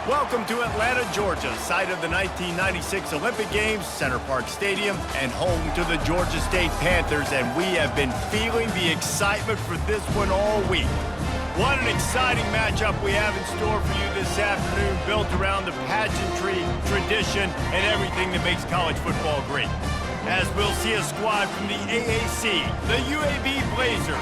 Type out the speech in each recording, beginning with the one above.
Welcome to Atlanta, Georgia, site of the 1996 Olympic Games, Center Parc Stadium, and home to the Georgia State Panthers, and we have been feeling the excitement for this one all week. What an exciting matchup we have in store for you this afternoon, built around the pageantry, tradition, and everything that makes college football great. As we'll see a squad from the AAC, the UAB Blazers,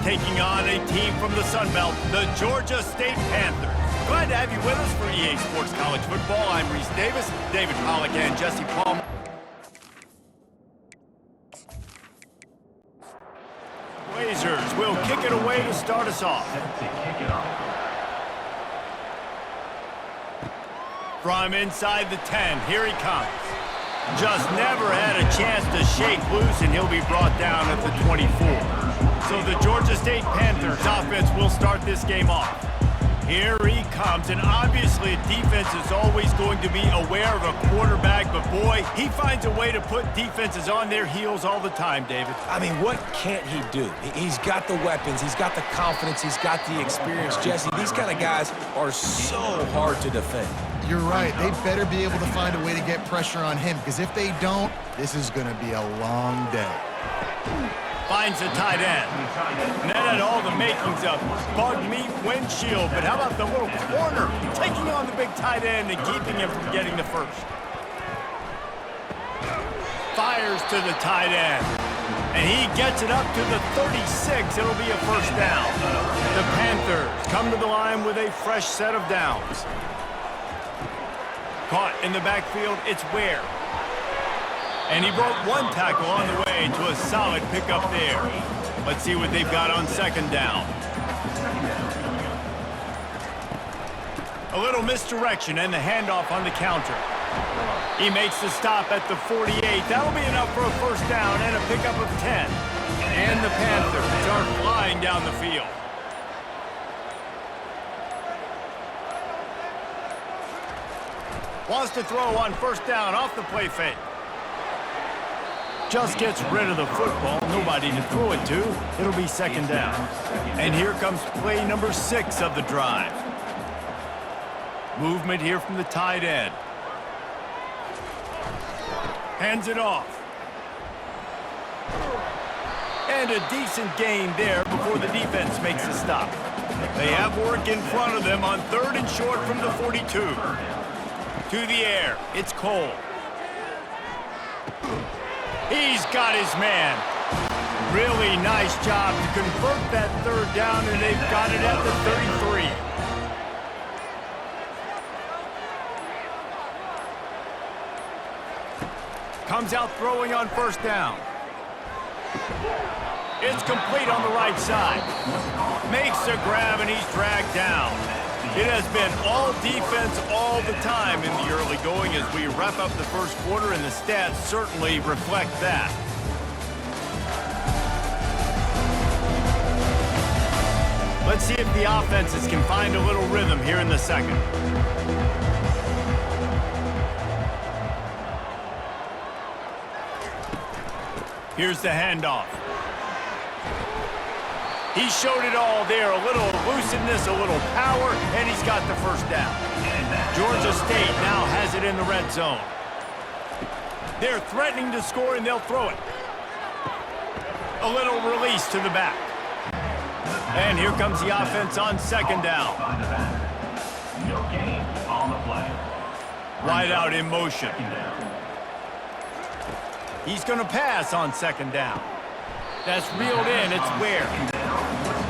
taking on a team from the Sun Belt, the Georgia State Panthers. Glad to have you with us for EA Sports College Football. I'm Reese Davis, David Pollack, and Jesse Palmer. Blazers will kick it away to start us off. From inside the 10, here he comes. Just never had a chance to shake loose, and he'll be brought down at the 24. So the Georgia State Panthers offense will start this game off. Here he comes, and obviously defense is always going to be aware of a quarterback, but boy, he finds a way to put defenses on their heels all the time, David. I mean, what can't he do? He's got the weapons, he's got the confidence, he's got the experience. Jesse, these kind of guys are so hard to defend. You're right. They better be able to find a way to get pressure on him, because if they don't, this is going to be a long day. Finds the tight end. And that had all the makings of bug meat windshield, but how about the little corner taking on the big tight end and keeping him from getting the first? Fires to the tight end. And he gets it up to the 36. It'll be a first down. The Panthers come to the line with a fresh set of downs. Caught in the backfield, it's Ware. And he broke one tackle on the way to a solid pickup there. Let's see what they've got on second down. A little misdirection and the handoff on the counter. He makes the stop at the 48. That'll be enough for a first down and a pickup of 10. And the Panthers are flying down the field. Wants to throw on first down off the play fake. Just gets rid of the football. Nobody to throw it to. It'll be second down. And here comes play number 6 of the drive. Movement here from the tight end. Hands it off. And a decent gain there before the defense makes a stop. They have work in front of them on 3rd and short from the 42. To the air. It's Cole. He's got his man. Really nice job to convert that 3rd down, and they've got it at the 33. Comes out throwing on first down. It's complete on the right side. Makes a grab, and he's dragged down. It has been all defense all the time in the early going as we wrap up the first quarter, and the stats certainly reflect that. Let's see if the offenses can find a little rhythm here in the second. Here's the handoff. He showed it all there, a little elusiveness, a little power, and he's got the first down. Georgia State now has it in the red zone. They're threatening to score, and they'll throw it. A little release to the back. And here comes the offense on second down. Wide out in motion. He's going to pass on second down. That's reeled in. It's Ware.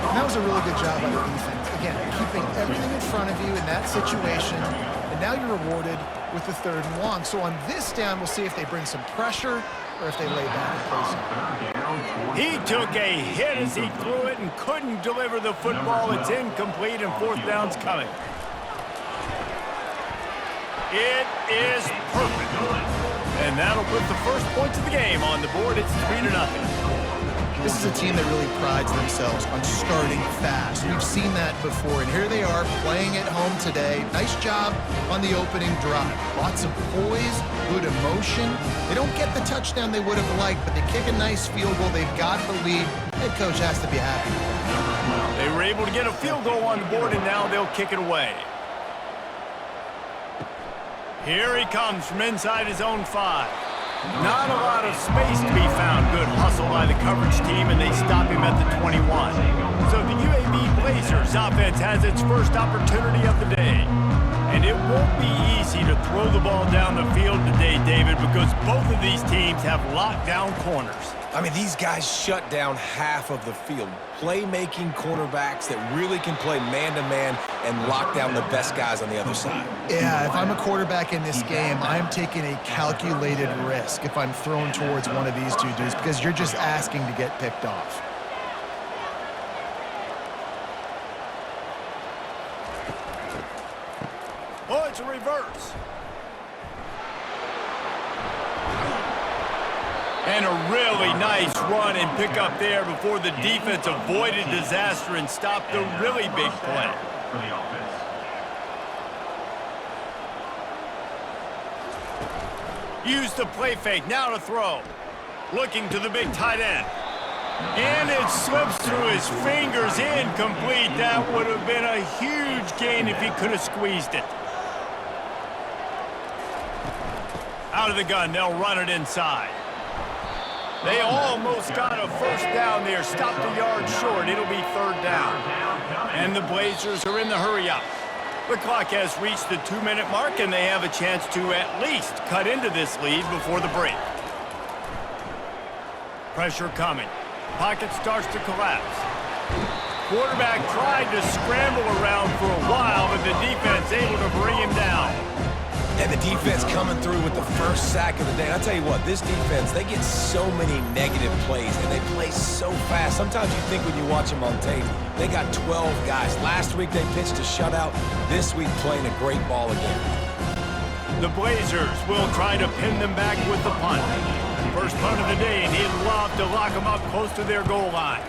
And that was a really good job by the defense. Again, keeping everything in front of you in that situation, and now you're rewarded with the 3rd and long. So on this down, we'll see if they bring some pressure or if they lay back and play some. He took a hit as he threw it and couldn't deliver the football. It's incomplete, and 4th down's coming. It is perfect. And that'll put the first points of the game on the board. It's 3-0. This is a team that really prides themselves on starting fast. We've seen that before, and here they are playing at home today. Nice job on the opening drive. Lots of poise, good emotion. They don't get the touchdown they would have liked, but they kick a nice field goal. They've got the lead. Head coach has to be happy. They were able to get a field goal on the board, and now they'll kick it away. Here he comes from inside his own 5. Not a lot of space to be found. Good hustle by the coverage team, and they stop him at the 21. So the UAB Blazers offense has its first opportunity of the day. And it won't be easy to throw the ball down the field today, David, because both of these teams have locked down corners. I mean, these guys shut down half of the field. Playmaking cornerbacks that really can play man-to-man and lock down the best guys on the other side. Yeah, if I'm a quarterback in this game, I'm taking a calculated risk if I'm thrown towards one of these two dudes because you're just asking to get picked off. Oh, it's a reverse. And a really nice run and pick up there before the defense avoided disaster and stopped the really big play. Use the play fake, now to throw. Looking to the big tight end. And it slips through his fingers, incomplete. That would have been a huge gain if he could have squeezed it. Out of the gun, they'll run it inside. They almost got a first down there, stopped a yard short. It'll be 3rd down. And the Blazers are in the hurry-up. The clock has reached the 2-minute mark, and they have a chance to at least cut into this lead before the break. Pressure coming. Pocket starts to collapse. Quarterback tried to scramble around for a while, but the defense able to bring him down. And the defense coming through with the first sack of the day. I'll tell you what, this defense, they get so many negative plays, and they play so fast. Sometimes you think when you watch them on tape, they got 12 guys. Last week they pitched a shutout. This week playing a great ball again. The Blazers will try to pin them back with the punt. First punt of the day, and he'd love to lock them up close to their goal line.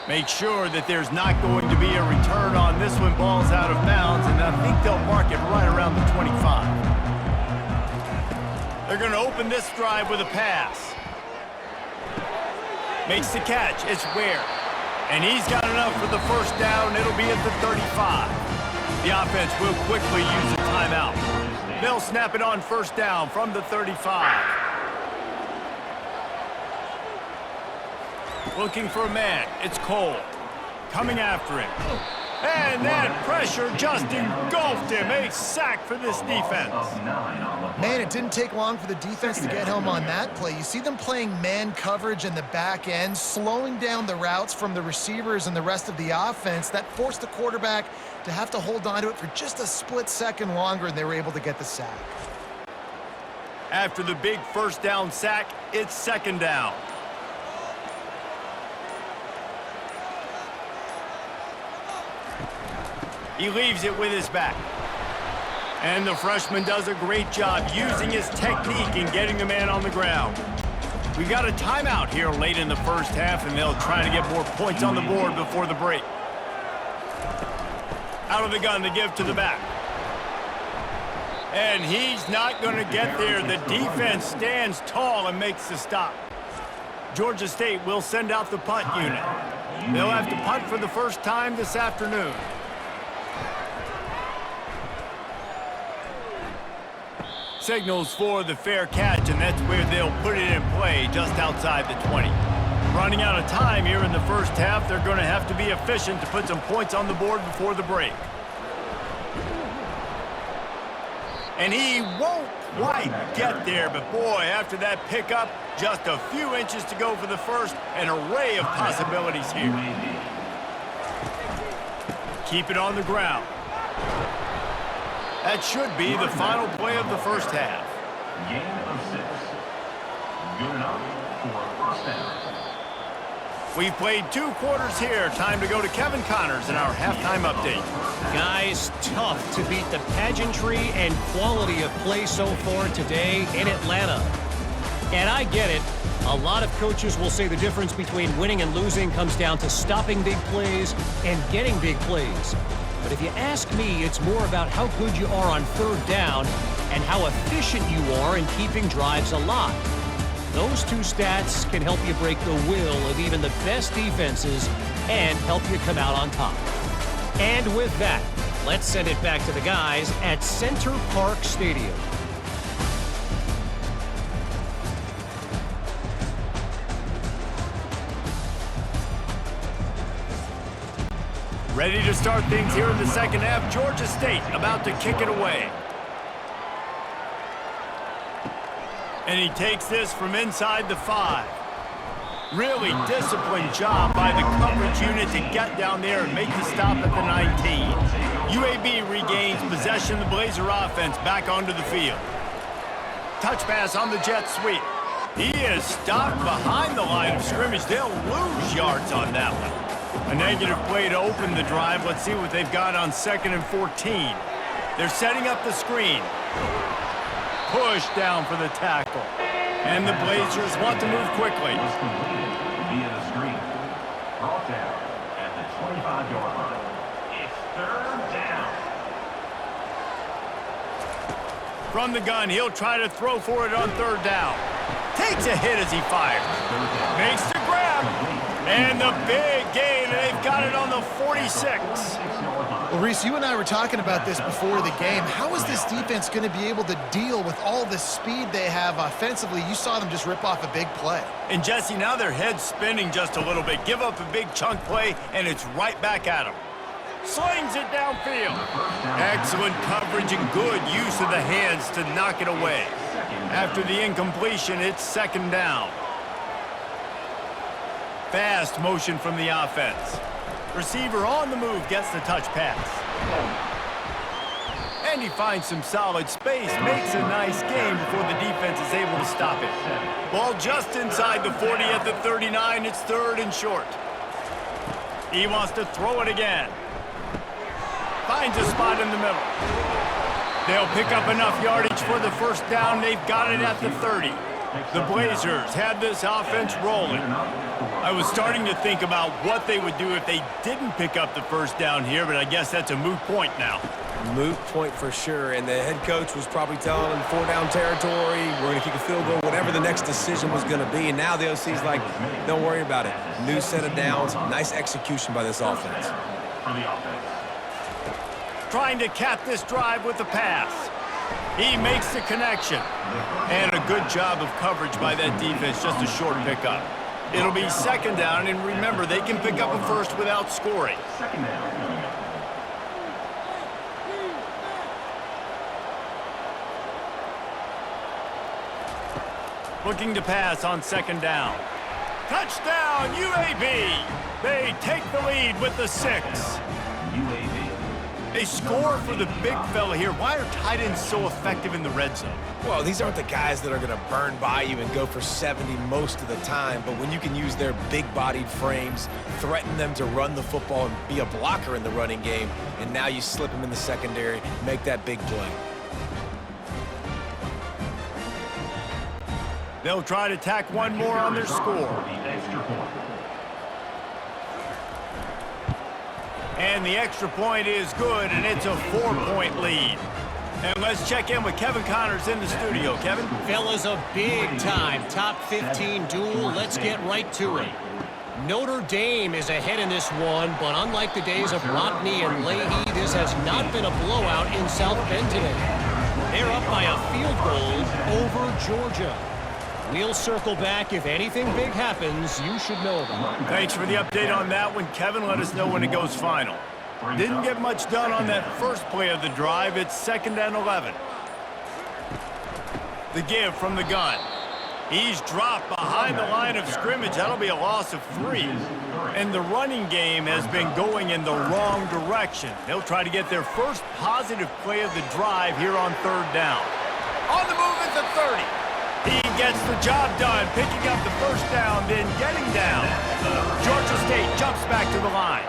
Make sure that there's not going to be a return on this one. Ball's out of bounds, and I think they'll mark it right around the 25. They're going to open this drive with a pass. Makes the catch. It's Ware. And he's got enough for the first down. It'll be at the 35. The offense will quickly use a timeout. They'll snap it on first down from the 35. Looking for a man. It's Cole. Coming after him. And that pressure just engulfed him. A sack for this defense. Man, it didn't take long for the defense to get home on that play. You see them playing man coverage in the back end, slowing down the routes from the receivers and the rest of the offense. That forced the quarterback to have to hold on to it for just a split second longer, and they were able to get the sack. After the big first down sack, it's 2nd down. He leaves it with his back. And the freshman does a great job using his technique and getting the man on the ground. We got a timeout here late in the first half, and they'll try to get more points on the board before the break. Out of the gun to give to the back. And he's not going to get there. The defense stands tall and makes the stop. Georgia State will send out the punt unit. They'll have to punt for the first time this afternoon. Signals for the fair catch, and that's where they'll put it in play, just outside the 20. Running out of time here in the first half, they're going to have to be efficient to put some points on the board before the break. And he won't quite get there, but boy, after that pickup, just a few inches to go for the first, an array of possibilities here. Keep it on the ground. That should be the final play of the first half. Gain of 6. Good enough for first down. We've played 2 quarters here. Time to go to Kevin Connors in our halftime update. Guys, tough to beat the pageantry and quality of play so far today in Atlanta. And I get it. A lot of coaches will say the difference between winning and losing comes down to stopping big plays and getting big plays. But if you ask me, it's more about how good you are on 3rd down and how efficient you are in keeping drives alive. Those 2 stats can help you break the will of even the best defenses and help you come out on top. And with that, Let's send it back to the guys at Center Park Stadium. Ready to start things here in the second half. Georgia State about to kick it away. And he takes this from inside the 5. Really disciplined job by the coverage unit to get down there and make the stop at the 19. UAB regains possession of the Blazer offense back onto the field. Touch pass on the jet sweep. He is stopped behind the line of scrimmage. They'll lose yards on that one. A negative play to open the drive. Let's see what they've got on 2nd and 14. They're setting up the screen. Push down for the tackle. And the Blazers want to move quickly. Via the screen. Brought down at the 25-yard line. It's 3rd down. From the gun, he'll try to throw for it on 3rd down. Takes a hit as he fires. Makes the grab. And the big gain, and they've got it on the 46. Well, Reese, you and I were talking about this before the game. How is this defense going to be able to deal with all the speed they have offensively? You saw them just rip off a big play. And Jesse, now their head's spinning just a little bit. Give up a big chunk play, and it's right back at them. Slings it downfield. Excellent coverage and good use of the hands to knock it away. After the incompletion, it's 2nd down. Fast motion from the offense. Receiver on the move gets the touch pass. And he finds some solid space, makes a nice gain before the defense is able to stop it. Ball just inside the 40 at the 39. It's 3rd and short. He wants to throw it again. Finds a spot in the middle. They'll pick up enough yardage for the 1st down. They've got it at the 30. The Blazers have this offense rolling. I was starting to think about what they would do if they didn't pick up the 1st down here, but I guess that's a moot point now. Moot point for sure, and the head coach was probably telling them 4-down territory, we're going to kick a field goal, whatever the next decision was going to be, and now the OC's like, don't worry about it. New set of downs, nice execution by this offense. Trying to cap this drive with the pass. He makes the connection. And a good job of coverage by that defense, just a short pickup. It'll be 2nd down, and remember, they can pick up a 1st without scoring. 2nd down. Looking to pass on 2nd down. Touchdown, UAB! They take the lead with the 6. UAB. They score for the big fella here. Why are tight ends so effective in the red zone? Well, these aren't the guys that are going to burn by you and go for 70 most of the time, but when you can use their big-bodied frames, threaten them to run the football and be a blocker in the running game, and now you slip them in the secondary, make that big play. They'll try to tack one more on their score. And the extra point is good, and it's a 4-point lead. And let's check in with Kevin Connors in the studio. Kevin? Fellas, a big-time top 15 duel. Let's get right to it. Notre Dame is ahead in this one, but unlike the days of Rodney and Leahy, this has not been a blowout in South Bend today. They're up by a field goal over Georgia. We'll circle back. If anything big happens, you should know about it. Thanks for the update on that one, Kevin. Let us know when it goes final. Didn't get much done on that first play of the drive. It's 2nd and 11. The give from the gun. He's dropped behind the line of scrimmage. That'll be a loss of 3. And the running game has been going in the wrong direction. They'll try to get their first positive play of the drive here on 3rd down. On the move at the 30. He gets the job done, picking up the 1st down, then getting down. Georgia State jumps back to the line.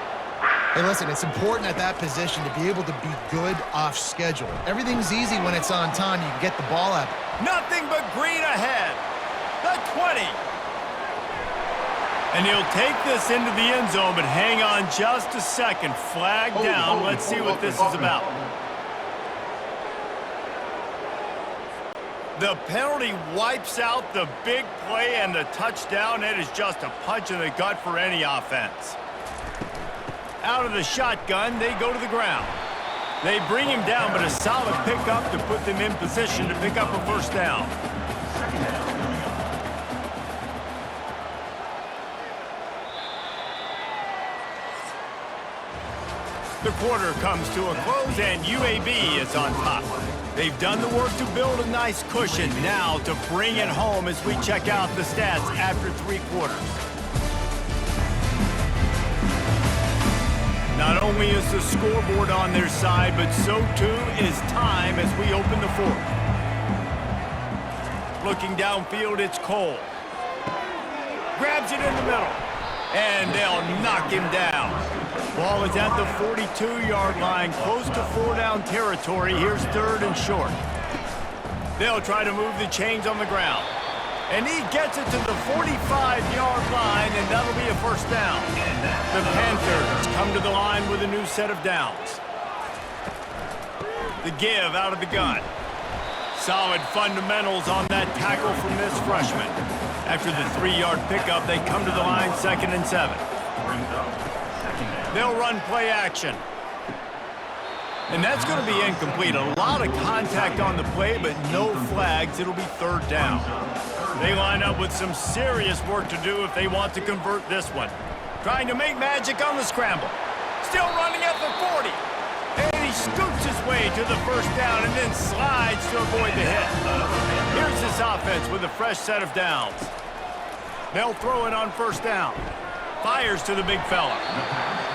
Hey, listen, it's important at that position to be able to be good off schedule. Everything's easy when it's on time. You can get the ball out. Nothing but green ahead. The 20. And he'll take this into the end zone, but hang on just a second. Flag down. Let's see what this is about. The penalty wipes out the big play and the touchdown. It is just a punch in the gut for any offense. Out of the shotgun, they go to the ground. They bring him down, but a solid pickup to put them in position to pick up a first down. Second down. The quarter comes to a close, and UAB is on top. They've done the work to build a nice cushion. Now to bring it home as we check out the stats after 3 quarters. Not only is the scoreboard on their side, but so too is time as we open the 4th. Looking downfield, it's Cole. Grabs it in the middle, and they'll knock him down. Ball is at the 42-yard line, close to 4-down territory. Here's 3rd and short. They'll try to move the chains on the ground. And he gets it to the 45-yard line, and that'll be a first down. The Panthers come to the line with a new set of downs. The give out of the gun. Solid fundamentals on that tackle from this freshman. After the 3-yard pickup, they come to the line 2nd and 7. They'll run play action. And that's going to be incomplete. A lot of contact on the play, but no flags. It'll be 3rd down. They line up with some serious work to do if they want to convert this one. Trying to make magic on the scramble. Still running at the 40. And he scoots his way to the first down and then slides to avoid the hit. Here's this offense with a fresh set of downs. They'll throw it on first down. Fires to the big fella.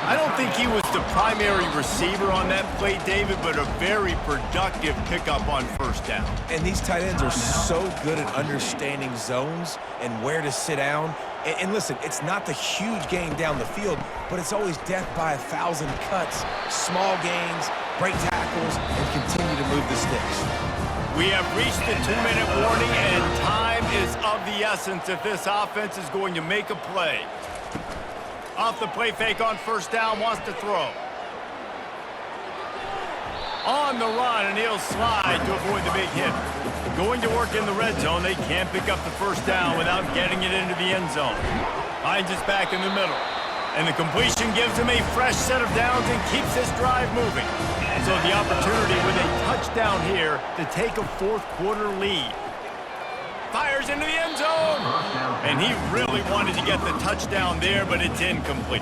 I don't think he was the primary receiver on that play, David, but a very productive pickup on first down. And these tight ends are so good at understanding zones and where to sit down. And listen, it's not the huge gain down the field, but it's always death by 1,000 cuts, small gains, break tackles, and continue to move the sticks. We have reached the 2-minute warning, and time is of the essence if this offense is going to make a play. Off the play fake on first down, wants to throw. On the run, and he'll slide to avoid the big hit. Going to work in the red zone, they can't pick up the first down without getting it into the end zone. Finds us back in the middle. And the completion gives him a fresh set of downs and keeps this drive moving. So the opportunity with a touchdown here to take a 4th quarter lead. Fires into the end zone. And he really wanted to get the touchdown there, but it's incomplete.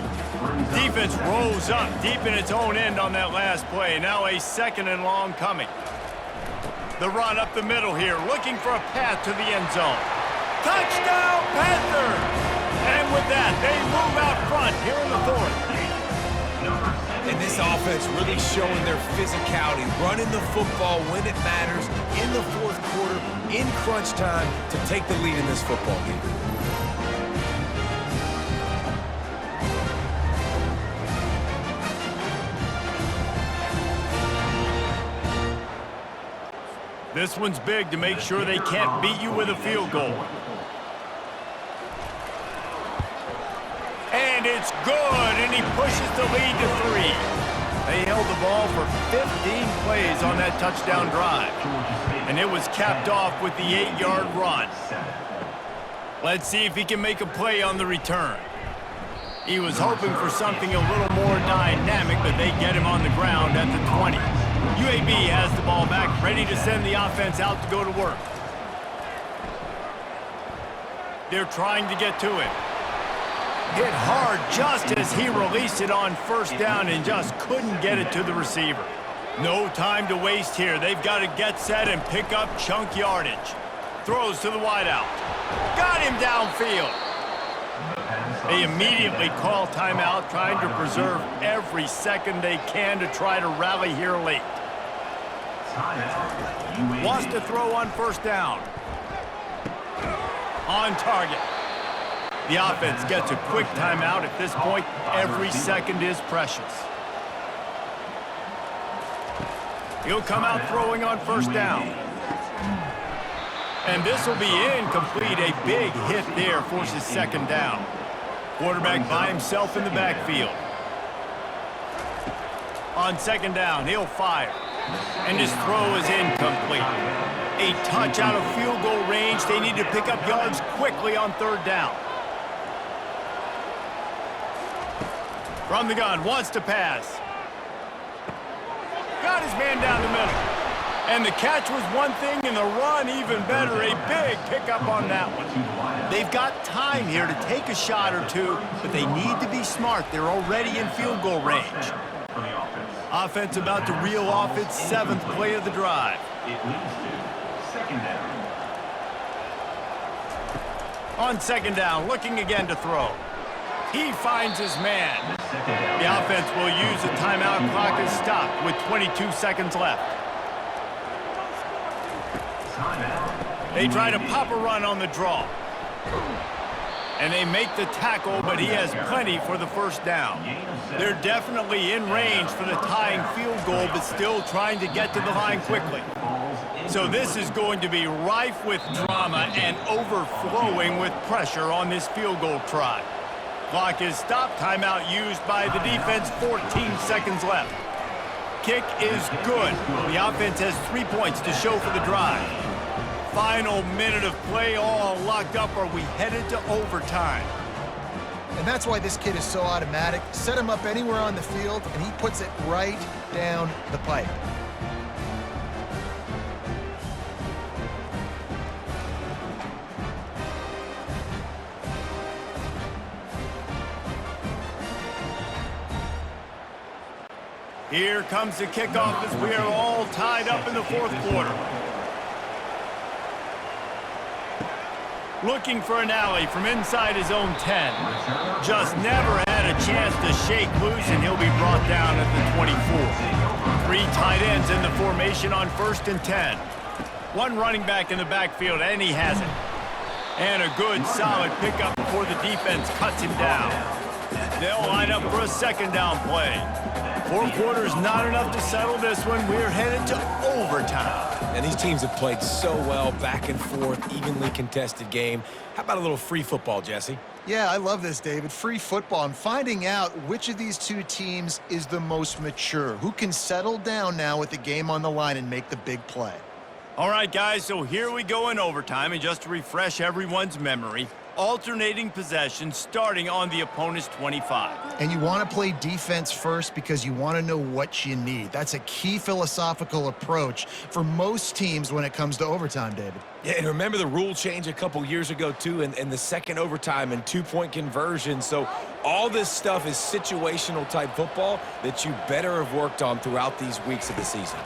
Defense rolls up deep in its own end on that last play. Now a 2nd and long coming. The run up the middle here, looking for a path to the end zone. Touchdown, Panthers! And with that, they move out front here in the 4th. And this offense really showing their physicality, running the football when it matters, in the 4th quarter, in crunch time, to take the lead in this football game. This one's big to make sure they can't beat you with a field goal. And it's good, and he pushes the lead to 3. They held the ball for 15 plays on that touchdown drive. And it was capped off with the 8-yard run. Let's see if he can make a play on the return. He was hoping for something a little more dynamic, but they get him on the ground at the 20. UAB has the ball back, ready to send the offense out to go to work. They're trying to get to him. Hit hard just as he released it on first down and just couldn't get it to the receiver. No time to waste here. They've got to get set and pick up chunk yardage. Throws to the wideout. Got him downfield. They immediately call timeout, trying to preserve every second they can to try to rally here late. Wants to throw on first down. On target. The offense gets a quick timeout. At this point, every second is precious. He'll come out throwing on first down. And this will be incomplete. A big hit there forces 2nd down. Quarterback by himself in the backfield. On 2nd down, he'll fire. And his throw is incomplete. A touch out of field goal range. They need to pick up yards quickly on 3rd down. From the gun, wants to pass. Got got his man down the middle. And the catch was one thing, and the run even better. A big pickup on that one. They've got time here to take a shot or two, but they need to be smart. They're already in field goal range. Offense about to reel off its 7th play of the drive. It leads to second down. On second down, looking again to throw. He finds his man. The offense will use a timeout. Clock is stopped with 22 seconds left. They try to pop a run on the draw. And they make the tackle, but he has plenty for the first down. They're definitely in range for the tying field goal, but still trying to get to the line quickly. So this is going to be rife with drama and overflowing with pressure on this field goal try. Clock is stopped. Timeout used by the defense. 14 seconds left. Kick is good. The offense has 3 points to show for the drive. Final minute of play, all locked up. Are we headed to overtime? And that's why this kid is so automatic. Set him up anywhere on the field, and he puts it right down the pipe. Here comes the kickoff as we are all tied up in the 4th quarter. Looking for an alley from inside his own 10. Just never had a chance to shake loose, and he'll be brought down at the 24. 3 tight ends in the formation on 1st and 10. One running back in the backfield, and he has it. And a good, solid pickup before the defense cuts him down. They'll line up for a second down play. 4 quarters not enough to settle this one. We're headed to overtime. And these teams have played so well, back and forth, evenly contested game. How about a little free football, Jesse? Yeah, I love this, David. Free football. I'm finding out which of these two teams is the most mature, who can settle down now with the game on the line and make the big play. All right, guys, so here we go in overtime, and just to refresh everyone's memory, alternating possession starting on the opponent's 25. And you want to play defense first because you want to know what you need. That's a key philosophical approach for most teams when it comes to overtime, David. Yeah, and remember the rule change a couple years ago, too, and the second overtime and 2-point conversion. So all this stuff is situational type football that you better have worked on throughout these weeks of the season.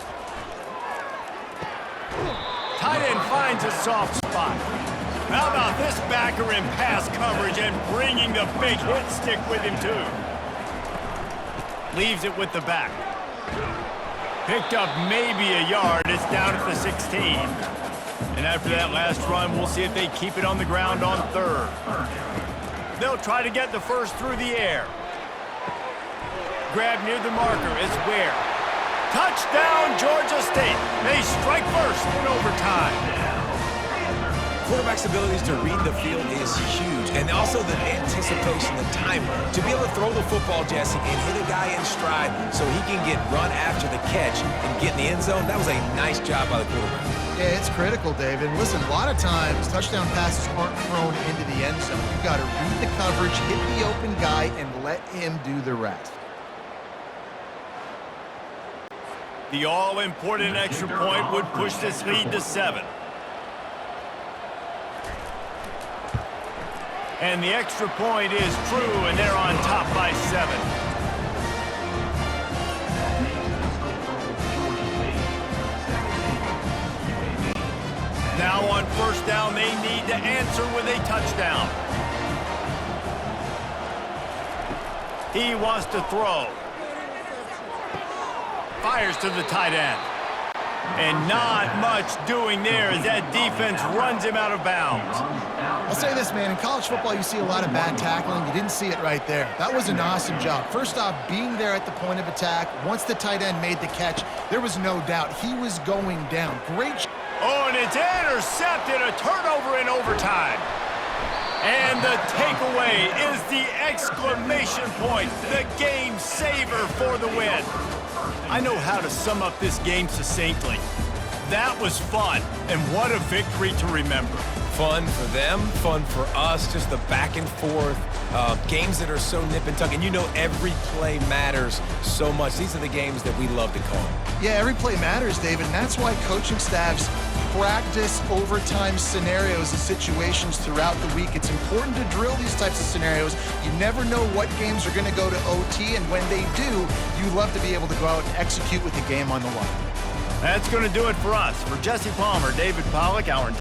Tight end finds a soft spot. How about this backer in pass coverage and bringing the big hit stick with him, too? Leaves it with the back. Picked up maybe a yard. It's down at the 16. And after that last run, we'll see if they keep it on the ground on 3rd. They'll try to get the first through the air. Grab near the marker. It's Ware. Touchdown, Georgia State. They strike first in overtime. Quarterback's abilities to read the field is huge, and also the anticipation, the time to be able to throw the football, Jesse, and hit a guy in stride so he can get run after the catch and get in the end zone. That was a nice job by the quarterback. Yeah, it's critical, David. Listen, a lot of times touchdown passes aren't thrown into the end zone. You've got to read the coverage, hit the open guy, and let him do the rest. The all-important extra point would push this lead to 7. And the extra point is true, and they're on top by 7. Now on first down, they need to answer with a touchdown. He wants to throw. Fires to the tight end. And not much doing there as that defense runs him out of bounds. I'll say this, man. In college football, you see a lot of bad tackling. You didn't see it right there. That was an awesome job. First off, being there at the point of attack. Once the tight end made the catch, there was no doubt he was going down. Great. Oh, and it's intercepted. A turnover in overtime. And the takeaway is the exclamation point. The game saver for the win. I know how to sum up this game succinctly. That was fun, and what a victory to remember. Fun for them, fun for us, just the back and forth, games that are so nip and tuck. And you know every play matters so much. These are the games that we love to call. Yeah, every play matters, David, and that's why coaching staffs practice overtime scenarios and situations throughout the week. It's important to drill these types of scenarios. You never know what games are going to go to OT, and when they do, you love to be able to go out and execute with the game on the line. That's going to do it for us. For Jesse Palmer, David Pollack, our